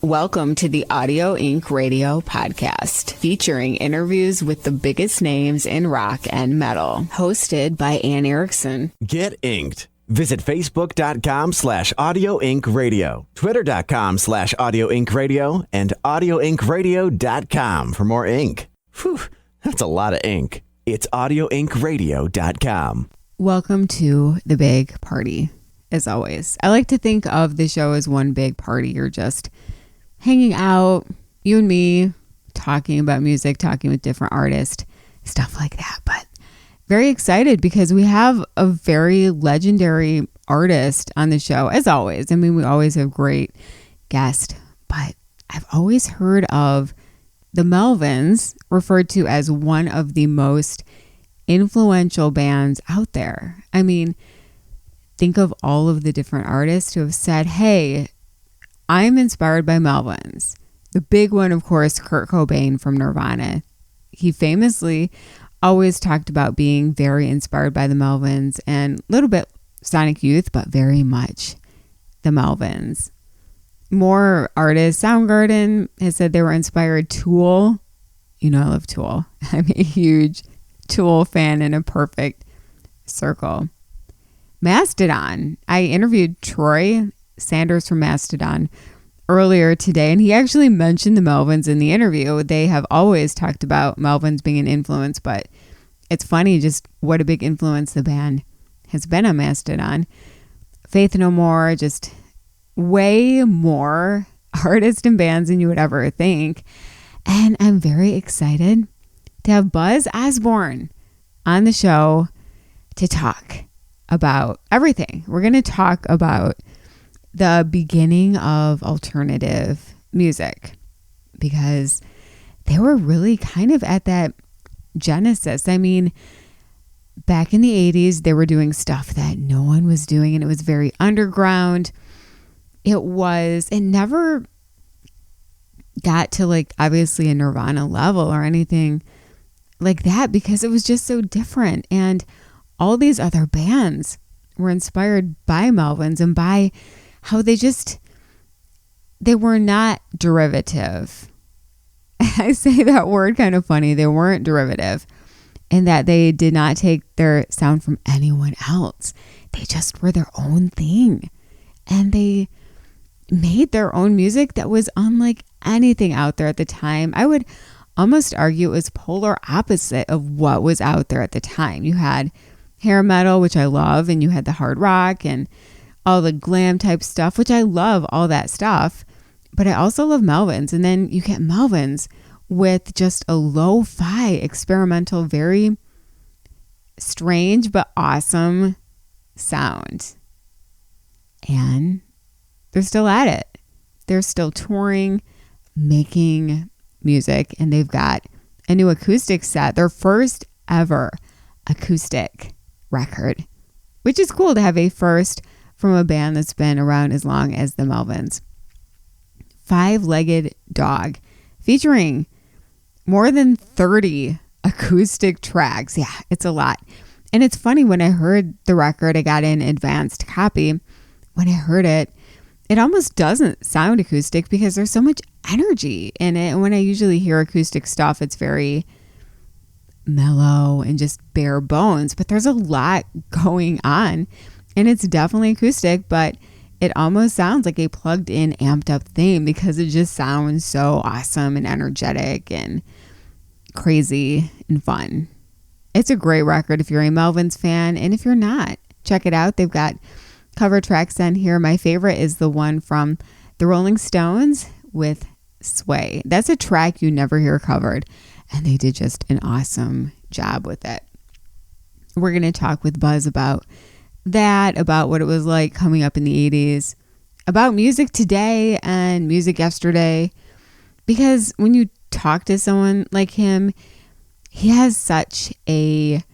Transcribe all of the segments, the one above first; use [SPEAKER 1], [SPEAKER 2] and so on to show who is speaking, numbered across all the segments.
[SPEAKER 1] Welcome to the Audio Inc. Radio podcast, featuring interviews with the biggest names in rock and metal, hosted by Anne Erickson.
[SPEAKER 2] Get inked. Visit Facebook.com/Audio Inc. Radio, Twitter.com/Audio Inc. Radio, and AudioIncRadio.com for more ink. Whew, that's a lot of ink. It's AudioIncRadio.com.
[SPEAKER 1] Welcome to the big party, as always. I like to think of the show as one big party. You're just hanging out, you and me, talking about music, talking with different artists, stuff like that. But very excited because we have a very legendary artist on the show, as always. I mean, we always have great guests, but I've always heard of the Melvins referred to as one of the most influential bands out there. I mean, think of all of the different artists who have said, hey, I'm inspired by Melvins. The big one, of course, Kurt Cobain from Nirvana. He famously always talked about being very inspired by the Melvins and a little bit Sonic Youth, but very much the Melvins. More artists, Soundgarden has said they were inspired. Tool, you know I love Tool. I'm a huge Tool fan in a perfect circle. Mastodon. I interviewed Troy Sanders from Mastodon earlier today, and he actually mentioned the Melvins in the interview. They have always talked about Melvins being an influence, but it's funny just what a big influence the band has been on Mastodon. Faith No More, just way more artists and bands than you would ever think. And I'm very excited to have Buzz Osborne on the show to talk about everything. We're going to talk about the beginning of alternative music because they were really kind of at that genesis. I mean, back in the 80s, they were doing stuff that no one was doing, and it was very underground. It never got to like obviously a Nirvana level or anything like that because it was just so different. And all these other bands were inspired by Melvins and by how they were not derivative. I say that word kind of funny. They weren't derivative in that they did not take their sound from anyone else. They just were their own thing. And they made their own music that was unlike anything out there at the time. I would almost argue it was polar opposite of what was out there at the time. You had hair metal, which I love, and you had the hard rock and all the glam type stuff, which I love all that stuff, but I also love Melvins. And then you get Melvins with just a lo-fi, experimental, very strange but awesome sound. And they're still at it. They're still touring, making music, and they've got a new acoustic set, their first ever acoustic record, which is cool to have a first from a band that's been around as long as the Melvins. Five-Legged Dog, featuring more than 30 acoustic tracks. Yeah, it's a lot. And it's funny, when I heard the record, I got an advanced copy. When I heard it, it almost doesn't sound acoustic because there's so much energy in it. And when I usually hear acoustic stuff, it's very mellow and just bare bones, but there's a lot going on. And it's definitely acoustic, but it almost sounds like a plugged in, amped up thing because it just sounds so awesome and energetic and crazy and fun. It's a great record if you're a Melvins fan, and if you're not, check it out. They've got cover tracks on here. My favorite is the one from the Rolling Stones with Sway. That's a track you never hear covered, and they did just an awesome job with it. We're going to talk with Buzz about that, about what it was like coming up in the 80s, about music today and music yesterday, because when you talk to someone like him, he has such a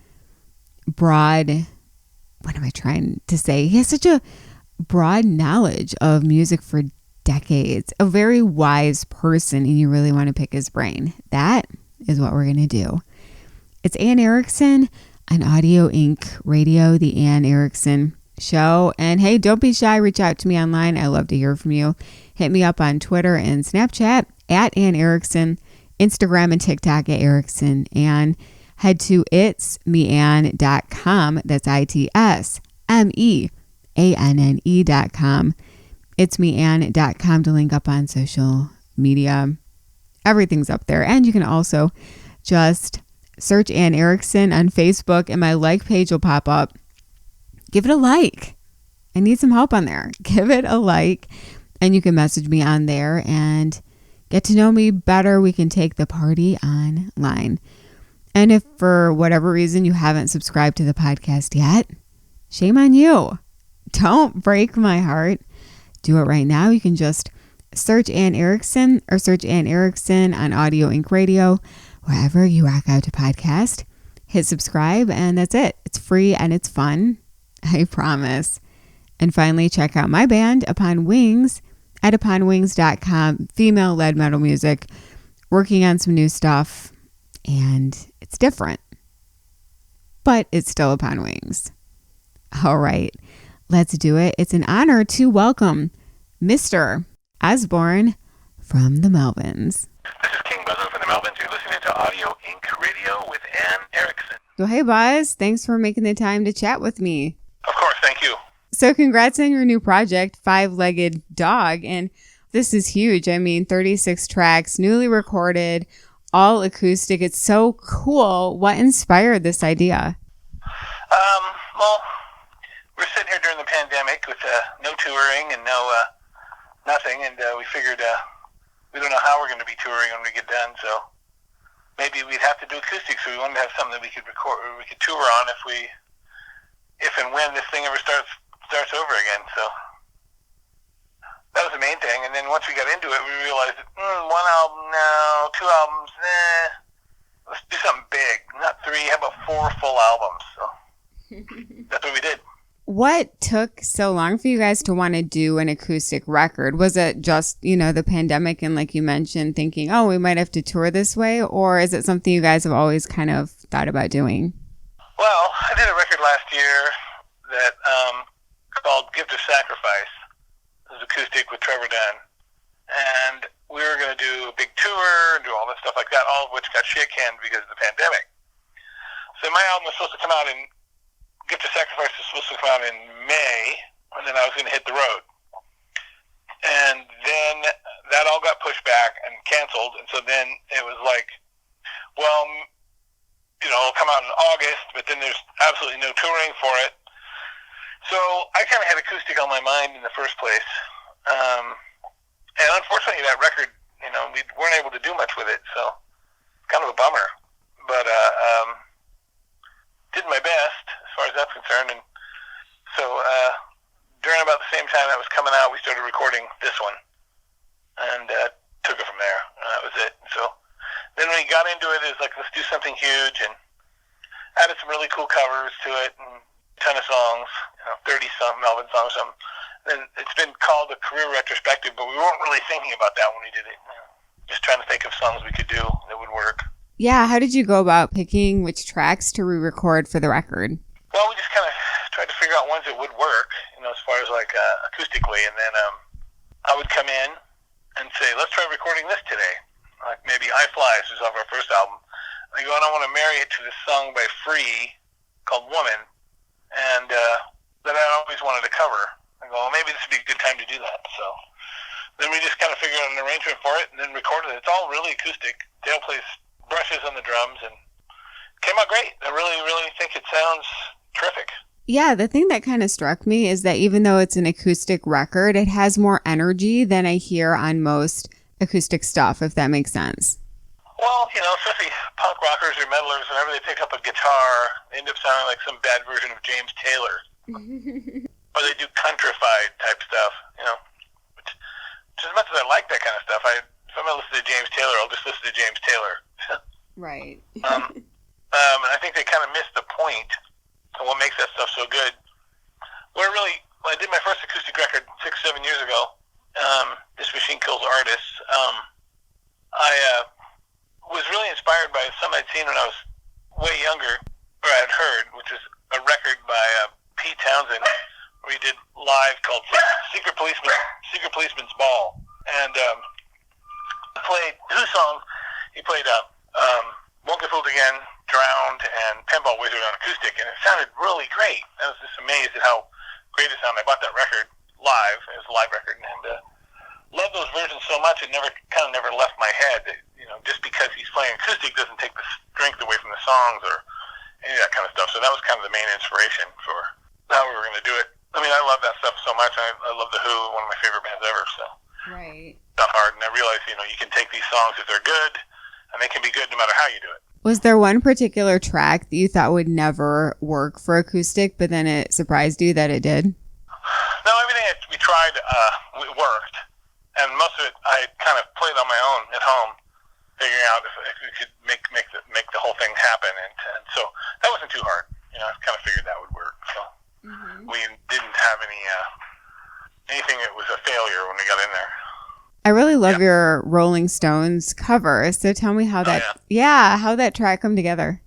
[SPEAKER 1] broad, what am I trying to say? He has such a broad knowledge of music for decades, a very wise person, and you really want to pick his brain. That is what we're going to do. It's Anne Erickson on Audio Inc. Radio, the Anne Erickson show. And hey, don't be shy. Reach out to me online. I love to hear from you. Hit me up on Twitter and Snapchat at Anne Erickson, Instagram and TikTok at Erickson, and head to itsmeanne.com. That's itsmeanne.com. itsmeanne.com to link up on social media. Everything's up there. And you can also just search Anne Erickson on Facebook and my like page will pop up. Give it a like. I need some help on there. Give it a like and you can message me on there and get to know me better. We can take the party online. And if for whatever reason you haven't subscribed to the podcast yet, shame on you. Don't break my heart. Do it right now. You can just search Anne Erickson or search Anne Erickson on Audio Inc. Radio, wherever you rock out to podcast. Hit subscribe and that's it. It's free and it's fun. I promise. And finally, check out my band, Upon Wings, at uponwings.com. Female-led metal music. Working on some new stuff. And it's different. But it's still Upon Wings. All right. Let's do it. It's an honor to welcome Mr. Osborne from the Melvins.
[SPEAKER 3] This is King Buzzo from the Melvins. You're listening to Audio Inc. Radio with Anne Erickson.
[SPEAKER 1] So, hey, Buzz. Thanks for making the time to chat with me.
[SPEAKER 3] Of course, thank you.
[SPEAKER 1] So congrats on your new project, Five-Legged Dog. And this is huge. I mean, 36 tracks, newly recorded, all acoustic. It's so cool. What inspired this idea?
[SPEAKER 3] Well, we're sitting here during the pandemic with no touring and no nothing. And we figured we don't know how we're going to be touring when we get done. So maybe we'd have to do acoustic. So we wanted to have something that we could record, or we could tour on if and when this thing ever starts over again. So that was the main thing. And then once we got into it, we realized that, one album, no, two albums, let's do something big. Not three, how about 4 full albums? So that's what we did.
[SPEAKER 1] What took so long for you guys to want to do an acoustic record? Was it just, the pandemic and like you mentioned, thinking, oh, we might have to tour this way? Or is it something you guys have always kind of thought about doing?
[SPEAKER 3] Well, I did a record last year that called Gift of Sacrifice. It was acoustic with Trevor Dunn. And we were going to do a big tour, do all that stuff like that, all of which got shit-canned because of the pandemic. So my album was supposed to come out Gift of Sacrifice was supposed to come out in May, and then I was going to hit the road. And then that all got pushed back and canceled, and so then it was like, well, it'll come out in August, but then there's absolutely no touring for it. So I kind of had acoustic on my mind in the first place. And unfortunately, that record, we weren't able to do much with it, so kind of a bummer. But did my best as far as that's concerned. And so during about the same time that was coming out, we started recording this one and took it from there. And that was it. So then when we got into it, it was like, let's do something huge, and added some really cool covers to it and a ton of songs, 30-something Melvin songs, something. And it's been called a career retrospective, but we weren't really thinking about that when we did it. Just trying to think of songs we could do that would work.
[SPEAKER 1] Yeah, how did you go about picking which tracks to re-record for the record?
[SPEAKER 3] Well, we just kind of tried to figure out ones that would work, as far as like acoustically, and then I would come in and say, let's try recording this today. Like maybe I Flies was off our first album. And I go, and I want to marry it to this song by Free called Woman, and that I always wanted to cover. I go, well, maybe this would be a good time to do that. So then we just kind of figured out an arrangement for it and then recorded it. It's all really acoustic. Dale plays brushes on the drums and came out great. I really, really think it sounds terrific.
[SPEAKER 1] Yeah, the thing that kind of struck me is that even though it's an acoustic record, it has more energy than I hear on most acoustic stuff, if that makes sense.
[SPEAKER 3] Well, especially punk rockers or metalers, whenever they pick up a guitar, they end up sounding like some bad version of James Taylor. Or they do countrified type stuff, which as much as I like that kind of stuff, if I'm going to listen to James Taylor, I'll just listen to James Taylor.
[SPEAKER 1] Right.
[SPEAKER 3] And I think they kind of missed the point of what makes that stuff so good. When I did my first acoustic record 6-7 years ago, This Machine Kills Artists, I was really inspired by something I'd seen when I was way younger, or I had heard, which is a record by Pete Townsend we did live called Secret Policeman's Ball, and played 2 songs. He played Won't Get Fooled Again, Drowned, and Pinball Wizard on acoustic, and it sounded really great. I was just amazed at how great it sounded. I bought that record live. It was a live record, and loved those versions so much it never left my head. Just because he's playing acoustic doesn't take the strength away from the songs or any of that kind of stuff. So that was kind of the main inspiration for how we were going to do it. I mean, I love that stuff so much. I love The Who, one of my favorite bands ever. So
[SPEAKER 1] Right.
[SPEAKER 3] it's not hard, and I realized you can take these songs if they're good, and they can be good no matter how you do it.
[SPEAKER 1] Was there one particular track that you thought would never work for acoustic, but then it surprised you that it did?
[SPEAKER 3] No, everything we tried worked, and most of it I kind of played on my own at home, figuring out if we could make the whole thing happen, and so that wasn't too hard. I kind of figured that would work. So we didn't have anything that was a failure when we got in there.
[SPEAKER 1] I really love your Rolling Stones cover. So tell me how that how that track come together.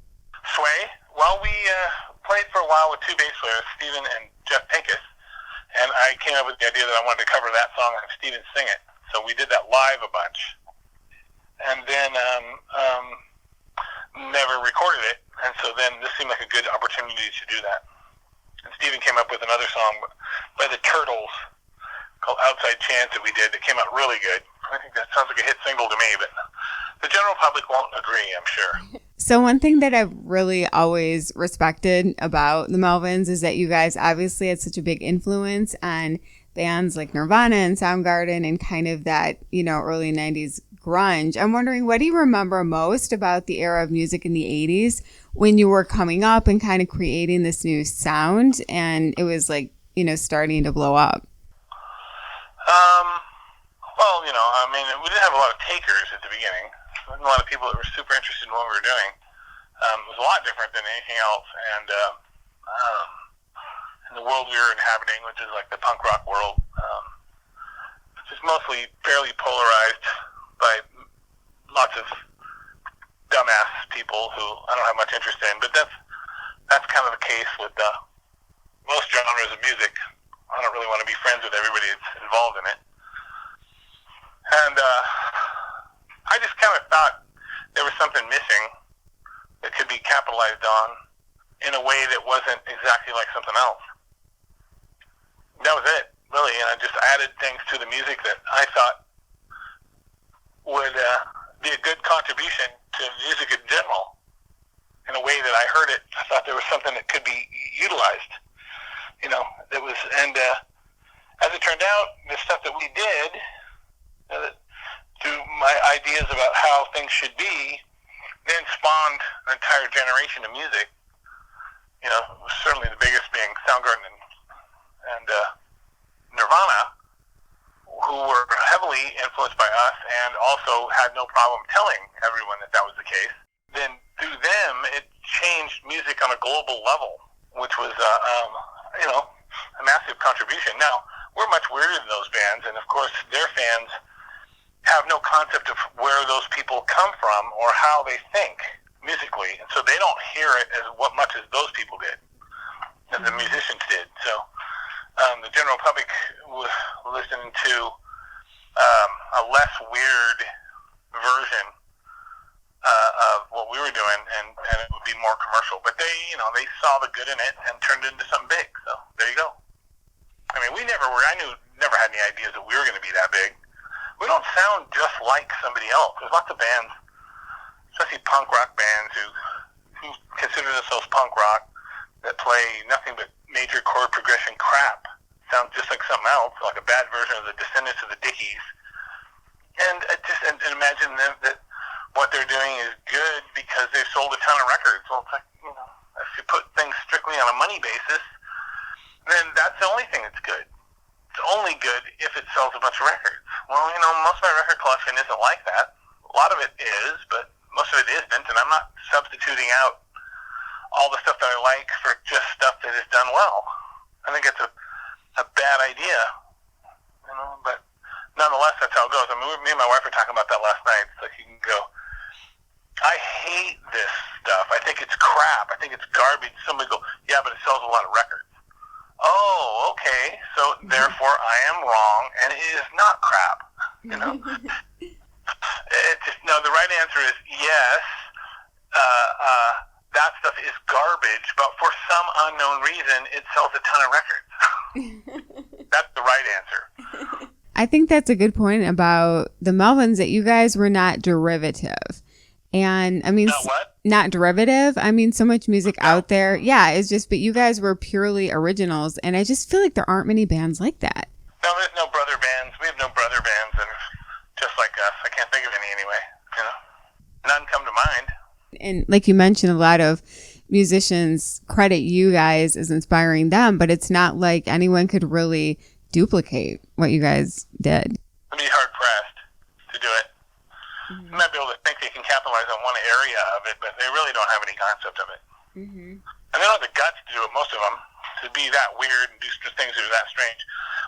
[SPEAKER 3] Sway. Well, we played for a while with 2 bass players, Steven and Jeff Pincus, and I came up with the idea that I wanted to cover that song and have Steven sing it. So we did that live a bunch, and then never recorded it. And so then this seemed like a good opportunity to do that. And Steven came up with another song by the Turtles called Outside Chance that we did that came out really good. I think that sounds like a hit single to me, but the general public won't agree, I'm sure.
[SPEAKER 1] So one thing that I've really always respected about the Melvins is that you guys obviously had such a big influence on bands like Nirvana and Soundgarden and kind of that, early 90s grunge. I'm wondering, what do you remember most about the era of music in the 80s when you were coming up and kind of creating this new sound and it was like, starting to blow up?
[SPEAKER 3] Well, we didn't have a lot of takers at the beginning. There wasn't a lot of people that were super interested in what we were doing. It was a lot different than anything else, and in the world we were inhabiting, which is like the punk rock world, just mostly fairly polarized by lots of dumbass people who I don't have much interest in. But that's kind of the case with most genres of music. I don't really want to be friends with everybody that's involved in it. And I just kind of thought there was something missing that could be capitalized on in a way that wasn't exactly like something else. That was it, really. And I just added things to the music that I thought would be a good contribution to music in general. In a way that I heard it, I thought there was something that could be utilized. That was, and as it turned out, the stuff that we did, through my ideas about how things should be, then spawned an entire generation of music. Certainly the biggest being Soundgarden and Nirvana, who were heavily influenced by us and also had no problem telling everyone that was the case. Then through them, it changed music on a global level, which was a massive contribution. Now, we're much weirder than those bands, and of course their fans have no concept of where those people come from or how they think musically, and so they don't hear it as much as those people did, as the musicians did. So the general public was listening to a less weird version of what we were doing, and it would be more commercial. But they saw the good in it and turned it into something big. So there you go. I mean, I never had any ideas that we were going to be that big. We don't sound just like somebody else. There's lots of bands, especially punk rock bands, who consider themselves punk rock, that play nothing but major chord progression crap. Sounds just like something else, like a bad version of the Descendants of the Dickies. And imagine them that what they're doing is good because they've sold a ton of records. Well, it's like, if you put things strictly on a money basis, then that's the only thing that's good. It's only good if it sells a bunch of records. Well, most of my record collection isn't like that. A lot of it is, but most of it isn't, and I'm not substituting out all the stuff that I like for just stuff that is done well. I think it's a bad idea, but nonetheless, that's how it goes. I mean, me and my wife were talking about that last night. It's like, you can go, I hate this stuff. I think it's crap. I think it's garbage. Somebody go, yeah, but it sells a lot of records. oh, okay, so therefore I am wrong, and it is not crap. You know, the right answer is yes. That stuff is garbage, but for some unknown reason, it sells a ton of records. That's the right answer.
[SPEAKER 1] I think that's a good point about the Melvins, that you guys were not derivative. And I mean, not derivative. I mean, so much music out there. Yeah, it's just, but you guys were purely originals. And I just feel like there aren't many bands like that.
[SPEAKER 3] No, there's no brother bands. We have no brother bands that are just like us. I can't think of any anyway. You know, none come to mind. And
[SPEAKER 1] like you mentioned, a lot of musicians credit you guys as inspiring them, but it's not like anyone could really duplicate what you guys did.
[SPEAKER 3] I'd be hard pressed to do it. Mm-hmm. You might be able to think they can capitalize on one area of it, but they really don't have any concept of it. Mm-hmm. And they don't have the guts to do it, most of them, to be that weird and do things that are that strange.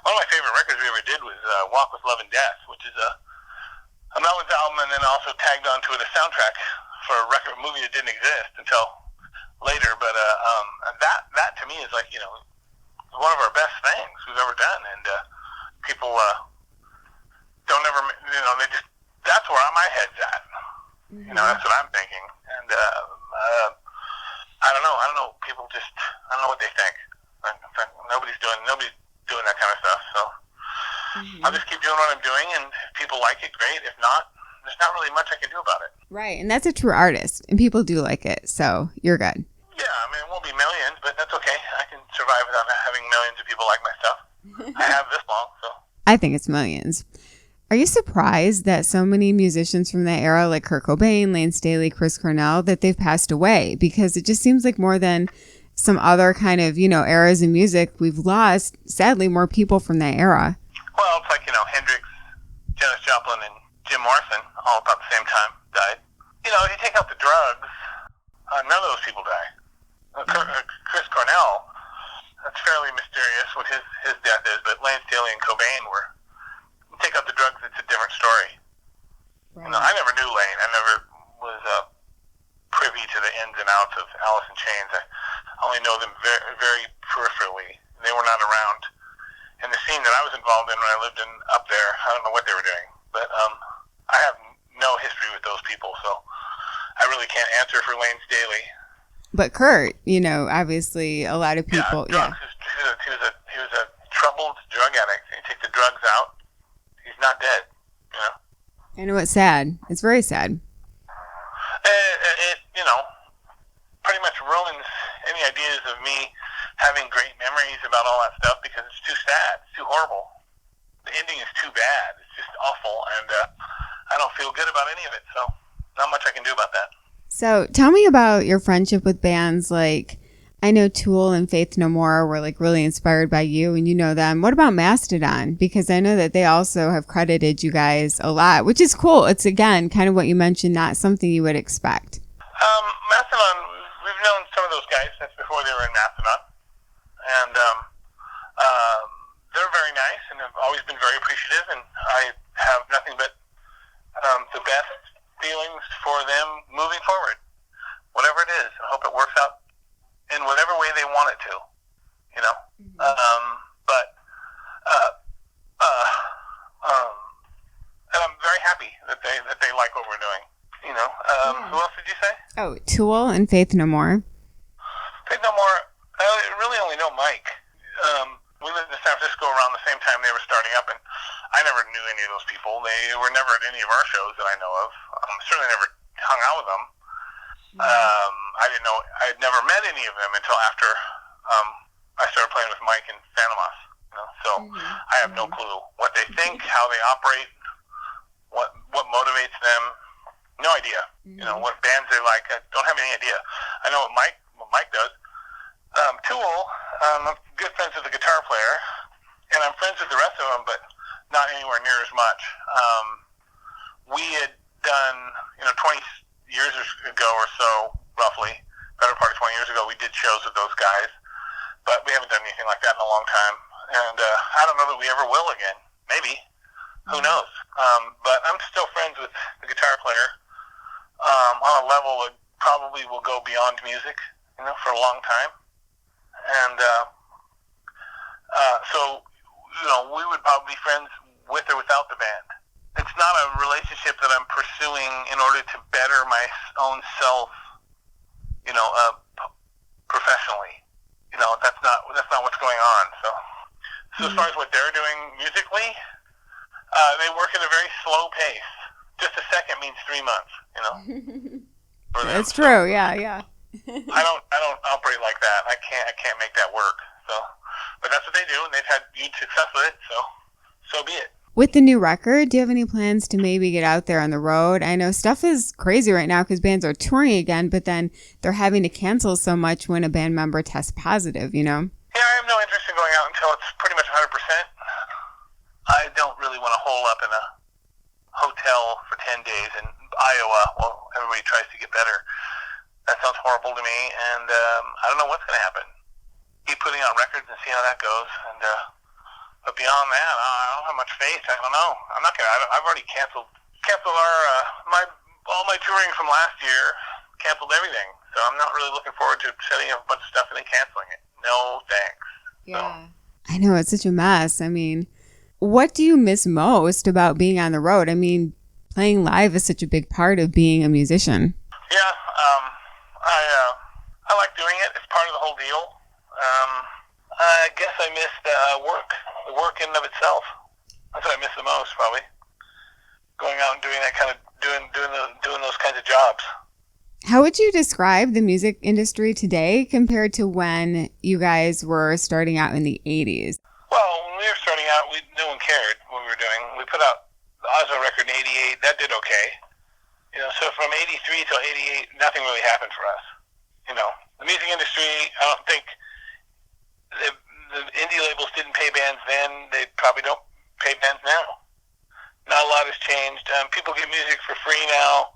[SPEAKER 3] One of my favorite records we ever did was Walk with Love and Death, which is a Melvins album, and then also tagged onto it a soundtrack for a movie that didn't exist until later. But that to me is like, you know, one of our best things we've ever done, and people don't ever, you know, they just, that's where my head's at. Mm-hmm. You know, that's what I'm thinking, and I don't know. People just, I don't know what they think. Nobody's doing that kind of stuff. So I'll just keep doing what I'm doing, and if people like it, great. If not, there's not really much I can do about it.
[SPEAKER 1] Right, and that's a true artist, and people do like it, so you're good.
[SPEAKER 3] Yeah, I mean, it won't be millions, but that's okay. I can survive without having millions of people like my stuff. I have this long, so.
[SPEAKER 1] I think it's millions. Are you surprised that so many musicians from that era, like Kurt Cobain, Lane Staley, Chris Cornell, that they've passed away? Because it just seems like more than some other kind of, you know, eras in music, we've lost, sadly, more people from that era.
[SPEAKER 3] Well, it's like, you know, Hendrix, Janis Joplin, and Jim Morrison, all about the same time, died. You know, if you take out the drugs, none of those people die. Chris Cornell, that's fairly mysterious what his death is, but Lane Staley and Cobain were, take out the drugs, it's a different story. Right. You know, I never knew Lane. I never was privy to the ins and outs of Alice in Chains. I only know them very, very peripherally. They were not around in the scene that I was involved in when I lived up there. I don't know what they were doing, but I have no history with those people, so I really can't answer for Lane Staley.
[SPEAKER 1] But Kurt, you know, obviously a lot of people.
[SPEAKER 3] Yeah, he was a troubled drug addict. You take the drugs out, he's not dead. You know.
[SPEAKER 1] I know, it's sad. It's very sad.
[SPEAKER 3] It you know, pretty much ruins any ideas of me having great memories about all that stuff because it's too sad. It's too horrible. The ending is too bad. It's just awful, and I don't feel good about any of it. So, not much I can do about that.
[SPEAKER 1] So tell me about your friendship with bands like, I know Tool and Faith No More were like really inspired by you, and you know them. What about Mastodon? Because I know that they also have credited you guys a lot, which is cool. It's, again, kind of what you mentioned, not something you would expect.
[SPEAKER 3] Mastodon, we've known some of those guys since before they were in Mastodon, and they're very nice and have always been very appreciative, and I have nothing but the best feelings for them moving forward, whatever it is. I hope it works out in whatever way they want it to, you know. Mm-hmm. And I'm very happy that they like what we're doing, you know. Who else did you say?
[SPEAKER 1] Oh, Tool and Faith No More.
[SPEAKER 3] Faith No More. I really only know Mike. We lived in San Francisco around the same time they were starting up, and I never knew any of those people. They were never at any of our shows that I know of. Certainly never hung out with them. I didn't know. I had never met any of them until after I started playing with Mike in Santa Mas. You know? So I have no clue what they think, how they operate, what motivates them. No idea. You know, what bands they like. I don't have any idea. I know what Mike does. Tool, I'm good friends with the guitar player, and I'm friends with the rest of them, but not anywhere near as much. We had done, 20 years ago or so, roughly, better part of 20 years ago, we did shows with those guys, but we haven't done anything like that in a long time, and I don't know that we ever will again. Maybe. Who knows? But I'm still friends with the guitar player on a level that probably will go beyond music, for a long time. And So, we would probably be friends with or without the band. It's not a relationship that I'm pursuing in order to better my own self, professionally. That's not what's going on. So as far as what they're doing musically, they work at a very slow pace. Just a second means 3 months, for them.
[SPEAKER 1] That's true. Yeah.
[SPEAKER 3] I don't operate like that. I can't make that work. So, but that's what they do, and they've had huge success with it. So be it.
[SPEAKER 1] With the new record, do you have any plans to maybe get out there on the road? I know stuff is crazy right now because bands are touring again, but then they're having to cancel so much when a band member tests positive,
[SPEAKER 3] Yeah, I have no interest in going out until it's pretty much 100%. I don't really want to hole up in a hotel for 10 days in Iowa while everybody tries to get better. That sounds horrible to me, and I don't know what's going to happen. Keep putting out records and see how that goes, and but beyond that, I don't have much faith. I don't know. I'm not gonna. I've already canceled all my touring from last year. Canceled everything. So I'm not really looking forward to setting up a bunch of stuff and then canceling it. No thanks.
[SPEAKER 1] Yeah. So. I know, it's such a mess. I mean, what do you miss most about being on the road? I mean, playing live is such a big part of being a musician.
[SPEAKER 3] Yeah. I like doing it. It's part of the whole deal. I guess I miss the work in and of itself. That's what I miss the most, probably. Going out and doing that kind of doing those kinds of jobs.
[SPEAKER 1] How would you describe the music industry today compared to when you guys were starting out in the 80s?
[SPEAKER 3] Well, when we were starting out, no one cared what we were doing. We put out the Osmo record in '88. That did okay. So from '83 till '88, nothing really happened for us. The music industry, I don't think the indie labels didn't pay bands then. They probably don't pay bands now. Not a lot has changed. People get music for free now.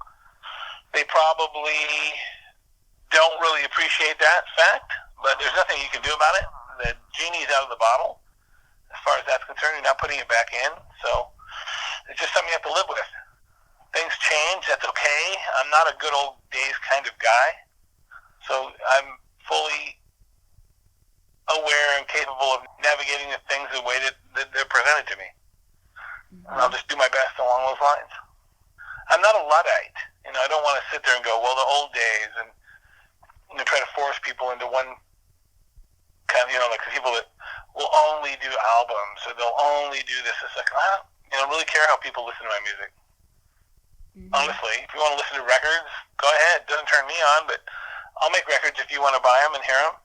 [SPEAKER 3] They probably don't really appreciate that fact, but there's nothing you can do about it. The genie's out of the bottle. As far as that's concerned, you're not putting it back in. So it's just something you have to live with. Things change. That's okay. I'm not a good old days kind of guy. So I'm fully aware and capable of navigating the things the way that they're presented to me. And I'll just do my best along those lines. I'm not a Luddite. I don't want to sit there and go, well, the old days, and try to force people into one kind of, like the people that will only do albums or they'll only do this. It's like, I don't really care how people listen to my music. Mm-hmm. Honestly, if you want to listen to records, go ahead. It doesn't turn me on, but I'll make records if you want to buy them and hear them.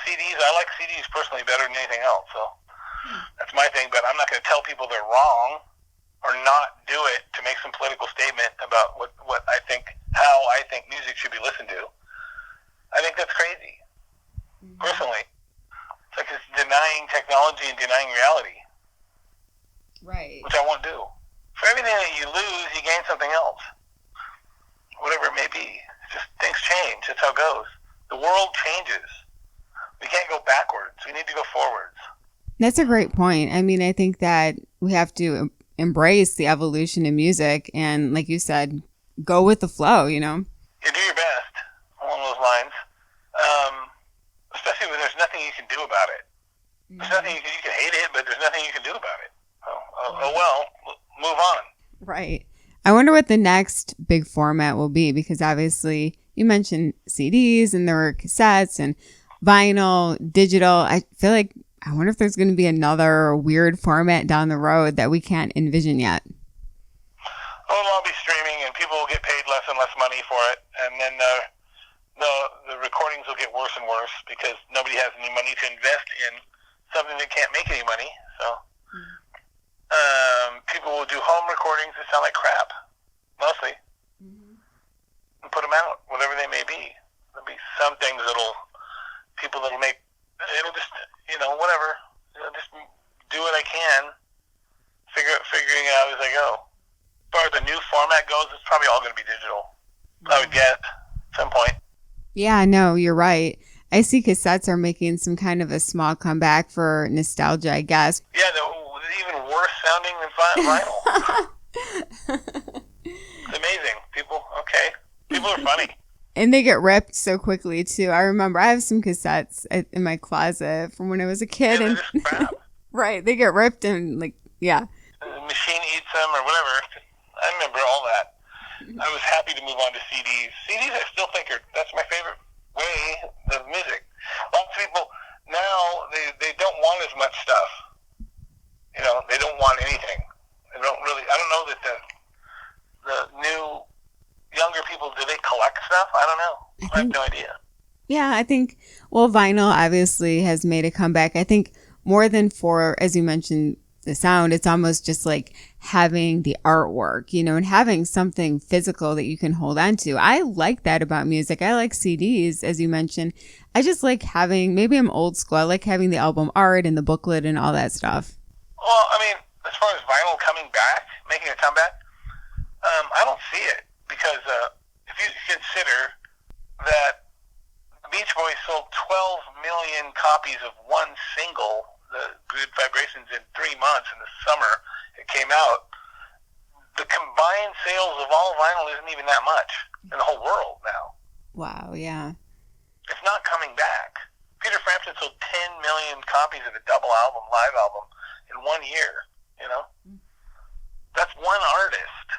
[SPEAKER 3] CDs, I like CDs personally better than anything else, so that's my thing, but I'm not going to tell people they're wrong or not do it to make some political statement about what I think, how I think music should be listened to. I think that's crazy, personally. It's like it's denying technology and denying reality.
[SPEAKER 1] Right.
[SPEAKER 3] Which I won't do. For everything that you lose, you gain something else. Whatever it may be. It's just things change. That's how it goes. The world changes. We can't go backwards. We need to go forwards.
[SPEAKER 1] That's a great point. I mean, I think that we have to embrace the evolution in music and, like you said, go with the flow,
[SPEAKER 3] You do your best along those lines, especially when there's nothing you can do about it. There's nothing you can hate it, but there's nothing you can do about it. Move on.
[SPEAKER 1] Right. I wonder what the next big format will be, because obviously you mentioned CDs and there were cassettes and vinyl, digital. I wonder if there's going to be another weird format down the road that we can't envision yet.
[SPEAKER 3] Oh, it'll all be streaming, and people will get paid less and less money for it, and then the recordings will get worse and worse because nobody has any money to invest in something that can't make any money. So people will do home recordings that sound like crap, mostly, and put them out, whatever they may be. There'll be some things people that'll make. It'll just, whatever. Just do what I can, figuring it out as I go. As far as the new format goes, it's probably all going to be digital, I would guess, at some point.
[SPEAKER 1] Yeah, no, you're right. I see cassettes are making some kind of a small comeback for nostalgia, I guess.
[SPEAKER 3] Yeah, they're even worse sounding than vinyl. It's amazing. People are funny.
[SPEAKER 1] And they get ripped so quickly too. I remember I have some cassettes in my closet from when I was a kid,
[SPEAKER 3] Yeah,
[SPEAKER 1] and
[SPEAKER 3] they're just crap.
[SPEAKER 1] right, they get ripped and like, yeah.
[SPEAKER 3] The machine eats them or whatever. I remember all that. I was happy to move on to CDs. CDs I still think that's my favorite way of music. Lots of people now, they don't want as much stuff. You know, they don't want anything. They don't really, I don't know that the new younger people, do they collect stuff? I don't know. I have no idea.
[SPEAKER 1] Yeah, I think, well, vinyl obviously has made a comeback. I think more than for, as you mentioned, the sound, it's almost just like having the artwork, you know, and having something physical that you can hold on to. I like that about music. I like CDs, as you mentioned. I just like having, maybe I'm old school. I like having the album art and the booklet and all that stuff.
[SPEAKER 3] Well, I mean, as far as vinyl coming back, making a comeback, I don't see it because if you consider that the Beach Boys sold 12 million copies of one single, the Good Vibrations, in 3 months in the summer it came out, the combined sales of all vinyl isn't even that much in the whole world now.
[SPEAKER 1] Wow, yeah.
[SPEAKER 3] It's not coming back. Peter Frampton sold 10 million copies of a double album, live album, in 1 year, you know? That's one artist.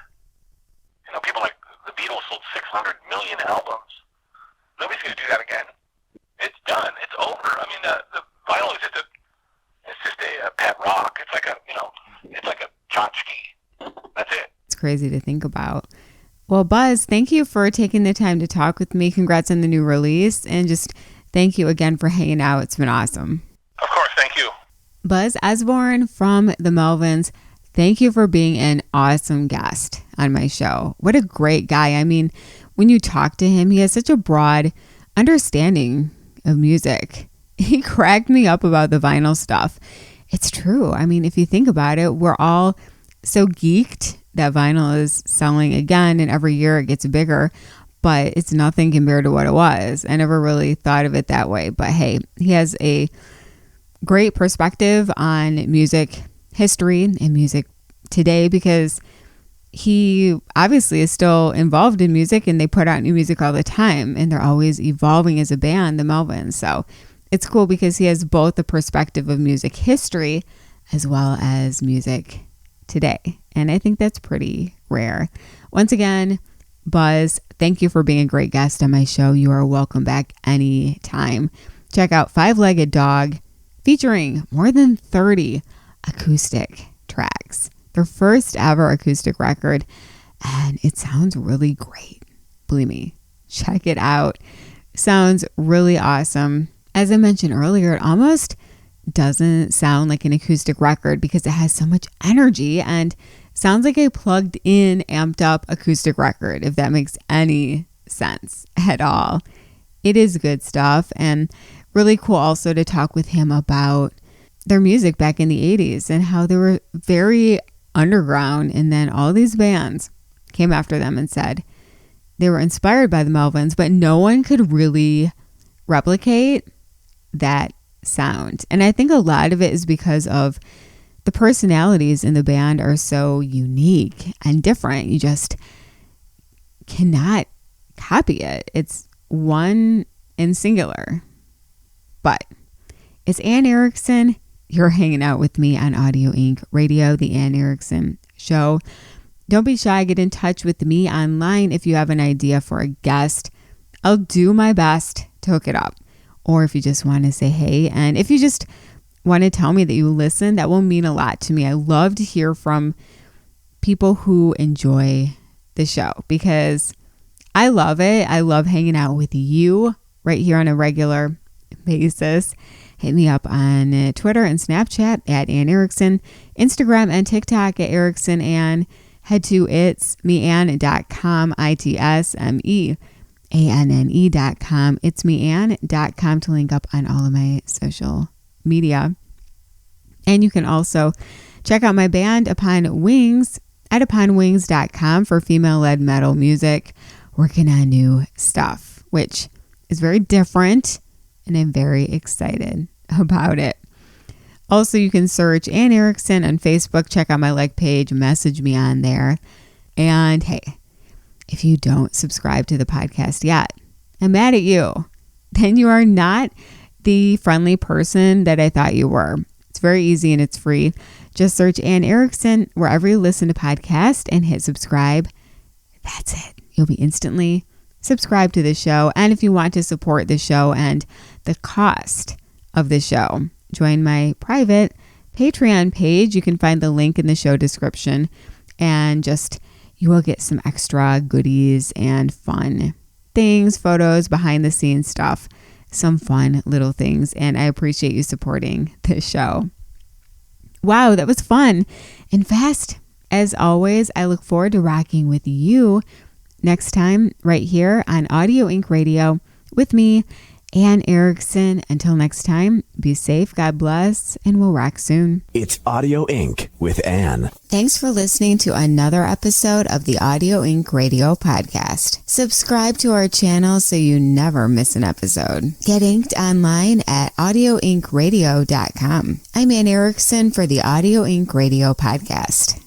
[SPEAKER 3] You know, people like the Beatles sold 600 million albums. Nobody's going to do that again. It's done. It's over. I mean, the vinyl is just a pet rock. It's like it's like a tchotchke. That's it.
[SPEAKER 1] It's crazy to think about. Well, Buzz, thank you for taking the time to talk with me. Congrats on the new release. And just thank you again for hanging out. It's been awesome.
[SPEAKER 3] Of course. Thank you.
[SPEAKER 1] Buzz Osborne from the Melvins, thank you for being an awesome guest on my show. What a great guy. I mean, when you talk to him, he has such a broad understanding of music. He cracked me up about the vinyl stuff. It's true. I mean, if you think about it, we're all so geeked that vinyl is selling again, and every year it gets bigger, but it's nothing compared to what it was. I never really thought of it that way. But hey, he has a great perspective on music history and music today because he obviously is still involved in music, and they put out new music all the time, and they're always evolving as a band, the Melvins. So it's cool because he has both the perspective of music history as well as music today. And I think that's pretty rare. Once again, Buzz, thank you for being a great guest on my show. You are welcome back anytime. Check out Five-Legged Dog, featuring more than 30 acoustic tracks. Their first ever acoustic record, and it sounds really great. Believe me, check it out. Sounds really awesome. As I mentioned earlier, it almost doesn't sound like an acoustic record because it has so much energy and sounds like a plugged in, amped up acoustic record, if that makes any sense at all. It is good stuff, and really cool also to talk with him about their music back in the 80s and how they were very underground, and then all these bands came after them and said they were inspired by the Melvins, but no one could really replicate that sound. And I think a lot of it is because of the personalities in the band are so unique and different. You just cannot copy it. It's one in singular. But it's Anne Erickson. You're hanging out with me on Audio Inc. Radio, the Anne Erickson Show. Don't be shy. Get in touch with me online if you have an idea for a guest. I'll do my best to hook it up. Or if you just want to say hey, and if you just want to tell me that you listen, that will mean a lot to me. I love to hear from people who enjoy the show because I love it. I love hanging out with you right here on a regular basis. Hit me up on Twitter and Snapchat at Anne Erickson, Instagram and TikTok at Erickson Ann. Head to itsmeanne.com, itsmeanne.com, itsmeanne.com to link up on all of my social media. And you can also check out my band Upon Wings at uponwings.com for female-led metal music, working on new stuff, which is very different, and I'm very excited about it. Also, you can search Anne Erickson on Facebook, check out my like page, message me on there. And hey, if you don't subscribe to the podcast yet, I'm mad at you. Then you are not the friendly person that I thought you were. It's very easy and it's free. Just search Anne Erickson wherever you listen to podcasts and hit subscribe. That's it. You'll be instantly subscribed to the show. And if you want to support the show and the cost of the show, join my private Patreon page. You can find the link in the show description, and you will get some extra goodies and fun things, photos, behind the scenes stuff, some fun little things. And I appreciate you supporting this show. Wow, that was fun and fast. As always, I look forward to rocking with you next time right here on Audio Inc. Radio with me, Anne Erickson. Until next time, be safe, God bless, and we'll rock soon.
[SPEAKER 2] It's Audio Inc. with Anne.
[SPEAKER 1] Thanks for listening to another episode of the Audio Inc. Radio podcast. Subscribe to our channel so you never miss an episode. Get inked online at audioinkradio.com. I'm Anne Erickson for the Audio Inc. Radio podcast.